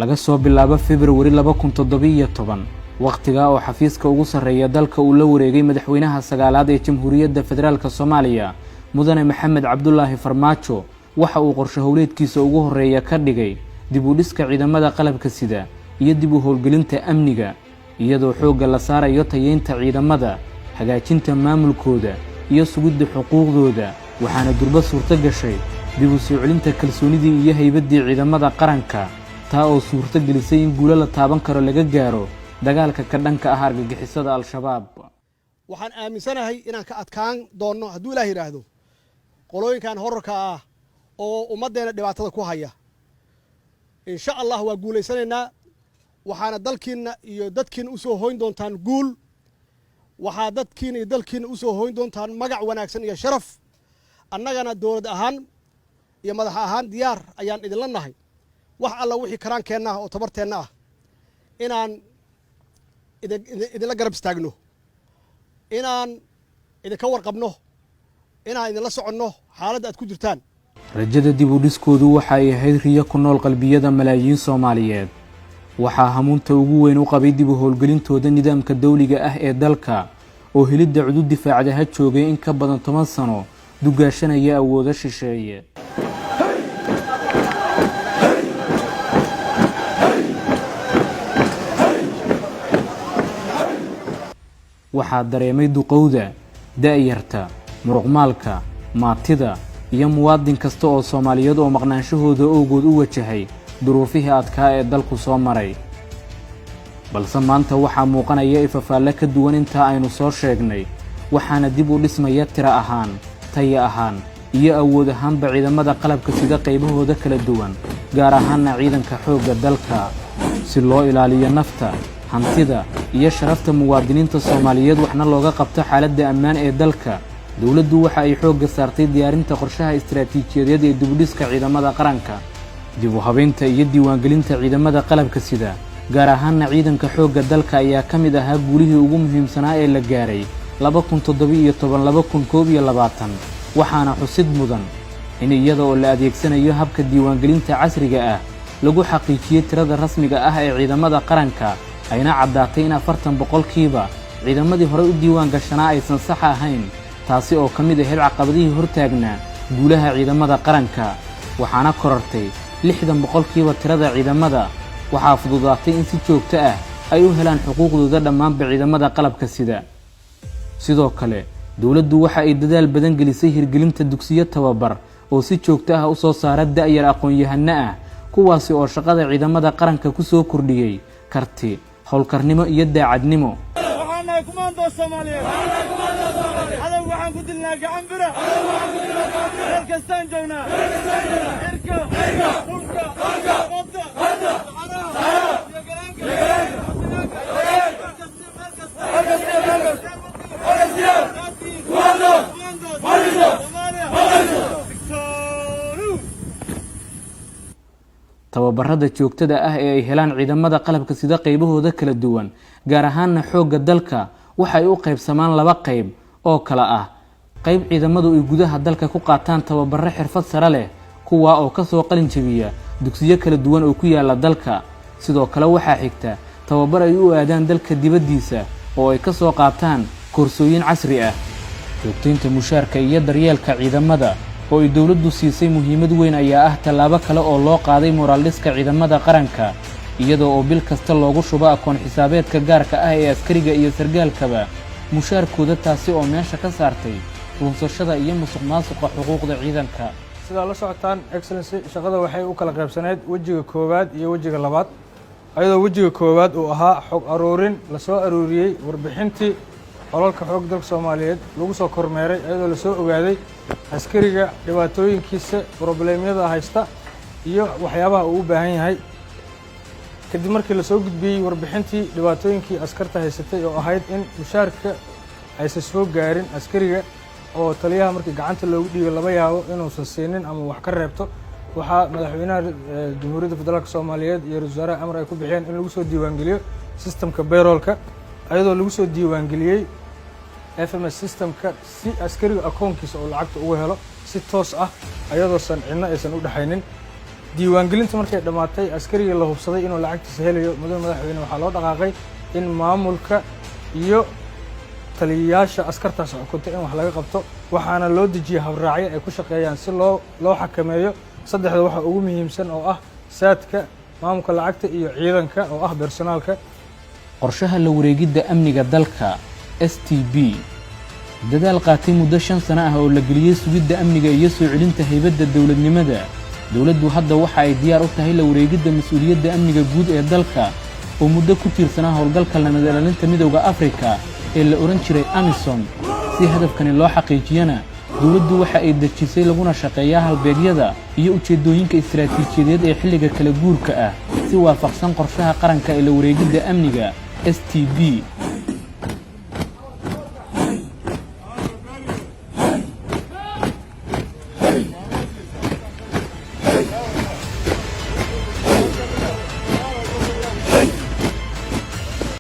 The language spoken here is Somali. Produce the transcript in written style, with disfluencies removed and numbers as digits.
laga soo bilaabo February 2017 waqtiga oo xafiiska ugu sareeya dalka uu la wareegay madaxweynaha sagaalaad ee Jamhuuriyadda Federaalka Soomaaliya mudane Maxamed Cabdullaahi Farmaajo waxa uu qorshe howleedkiisa ugu horeeya ka dhigay dib u dhiska ciidamada qalabka sida iyo dib u howlgelinta amniga iyadoo xoogga la saarayo tayeynta ciidamada hagaajinta maamulkooda iyo sugidda xuquuqdooda waxaana durba suurto gashay dib u soo celinta kalsoonidii iyo haybadii ciidamada qaranka taa oo suurto gelisay in guulo la taaban karo laga gaaro dagaalka ka dhanka ah argagixisada al-shabaab waxaan aaminsanahay inaan ka adkaan doono hadduu Ilaahay yiraahdo qolooyinkan horarka ah oo ummadeena dhibaatada ku haya insha Allah waa guuleysanaynaa waxaana dalkiina iyo dadkiina u soo hooyn doontaan guul waxa dadkiina iyo dalkiina u soo hooyn doontaan magac wanaagsan iyo sharaf annagana dawlad ahaan iyo madax ahaan diyaar ayaan idin leenahay wax alla wixii karaankeenna oo tabarteenna ah inaan idin la garab istaagno inaan idin ka warqabno inaan idin la soconno xaaladda aad ku jirtaan rajada dib u dhiskoodu waxa ay ahayd riyo ku nool qalbiyada malaayiin Soomaaliyeed waxa hamuunta ugu weyn u qabay dib u howlgelintooda nidaamka dawliga ah ee dalka oo helidda cudud difaacada ha joogay in ka badan 10 sano dugaashanaya awoodo shisheeye waxaa dareemay duqowda da'yarta muruqmaalka maatida iyo muwaadin kasta oo Soomaaliyeed oo maqnaanshahooda awgood u wajahay duruufihii adkaa ee dalku soo maray balse maanta waxaa muuqanaya ifafaale ka duwan inta aynu soo sheegnay waxaana dib u dhismaya tira ahaan tayo ahaan iyo awood ahaanba ciidamada qalabka sida qaybahooda kala duwan gaar ahaanna ciidanka xoogga dalka si loo ilaaliyo nafta hantida iyo sharafta muwaadiniinta Soomaaliyeed waxna looga qabto xaaladda ammaan ee dalka dawladdu waxa ay xoogga saartay diyaarinta qorshaha istiraatiijiyadeed ee dib u dhiska ciidamada qaranka dib u habeynta iyo diiwaangelinta ciidamada qalabka sida gaar ahaanna ciidanka xoogga dalka ayaa ka mid ahaa guulihii ugu muhiimsanaa ee la gaaray 2017-2021 waxaana xusid mudan in iyada oo la adeegsanayo habka diiwaangelinta casriga ah lagu xaqiijiyay tirada rasmiga ah ee ciidamada qaranka ayna caddaatay in 40% ciidamadii hore u diiwaan gashanaa aysan sax ahayn taasi oo ka mid ahayd caqabadihii hortaagnaa guulaha ciidamada qaranka waxaana korortay 60% tirada ciidamada waxaa fududaatay in si joogto ah ay u helaan xuquuqdooda dhammaanba ciidamada qalabka sida sidoo kale dawladdu waxa ay dadaal badan gelisay hirgelinta dugsiyo tababar oo si joogto ah u soo saara da'yar aqoon-yahano ah kuwaasi oo shaqada ciidamada qaranka ku soo kordhiyay karti howlkarnimo iyo daacadnimo waxaana kumaando Soomaaliyeed hada waxaan ku dilnaa gacan bira halkastaan joognaa irka dhulka qodda hada tababarada joogtada ah ee ay helaan ciidamada qalabka sida qaybahooda kala duwan gaar ahaanna xoogga dalka waxay u qaybsamaan laba qayb oo kala ah qayb ciidamadu ay gudaha dalka ku qaataan tababaro xirfad sare leh kuwa oo ka soo qalin jabiya dugsiyo kala duwan oo ku yaala dalka sidoo kale waxaa xigta tababar ay u aadaan dalka dibadiisa oo ay ka soo qaataan koorsooyin casri ah joogtaynta mushaarka iyo daryeelka ciidamada oo ay dawladdu siisay muhiimad weyn ayaa ah tallaabo kale oo loo qaaday moraal dhiska ciidamada qaranka iyadoo oo bil kasta loogu shubo akoon xisaabeedka gaarka ah ee askariga iyo sargaalkaba mushaarkooda taasi oo meesha ka saartay runsashada iyo musuqmaasuqa xuquuqda ciidanka sida la socotaan excellency shaqada waxay u kala qaybsaneed wajiga koowaad iyo wajiga labaad ayadoo wajiga koowaad uu ahaa xog aroorin la soo arooriyay warbixintii qolalka xoog dalka Soomaaliyeed lagu soo kormeeray ayadoo la soo ogaaday askariga dhibaatooyinkiisa problemyada haysta iyo waxyaabaha uu u baahan yahay kadib markii la soo gudbiyay warbixintii dhibaatooyinkii askarta haysatay oo ahayd in mushaarka aysan soo gaarin askariga oo taliyaha markii gacanta loogu dhiibay laba yaabo inuusan siinin ama wax ka reebto waxaa madaxweynaha Jamhuuriyadda Federaalka Soomaaliyeed iyo wasaaraha amar ay ku bixiyeen in lagu soo diiwaangeliyo systemka payrollka ayadoo lagu soo diiwaangeliyay FMS systemka si askariga akoonkiisa oo lacagta ugu helo si toos ah ayadoo san cidna aysan u dhaxaynin diiwaangelinta markay dhammaatay askarigii la hubsaday inuu lacagtiisa helayo mudane madaxweyne waxaa loo dhaqaaqay in maamulka iyo taliyayaasha askartaas xukuntay in wax laga qabto waxaana loo dejiyay habraacyo ay ku shaqeeyaan si loo xakameeyo saddexda waxa ugu muhiimsan oo ah saadka maamulka lacagta iyo ciidanka oo ah personaalka. qorshaha la wareegidda amniga dalka STB dadaal qaatay muddo 5 sano ah oo la geliyay sugidda amniga iyo soo celinta haybadda dawladnimada. dawladdu hadda waxa ay diyaar u tahay la wareegidda mas'uuliyadda amniga guud ee dalka oo muddo ku tiirsanaa howlgalka nabad ilaalinta midowga Afrika ee la oran jiray AMISOM. si hadafkani loo xaqiijiyana dawladdu waxa ay dejisay laguna shaqeeyaa halbeegyada iyo ujeedooyinka istiraatiijiyadeed ee xilliga kala guurka ah si waafaqsan qorshaha qaranka ee la wareegidda amniga STB.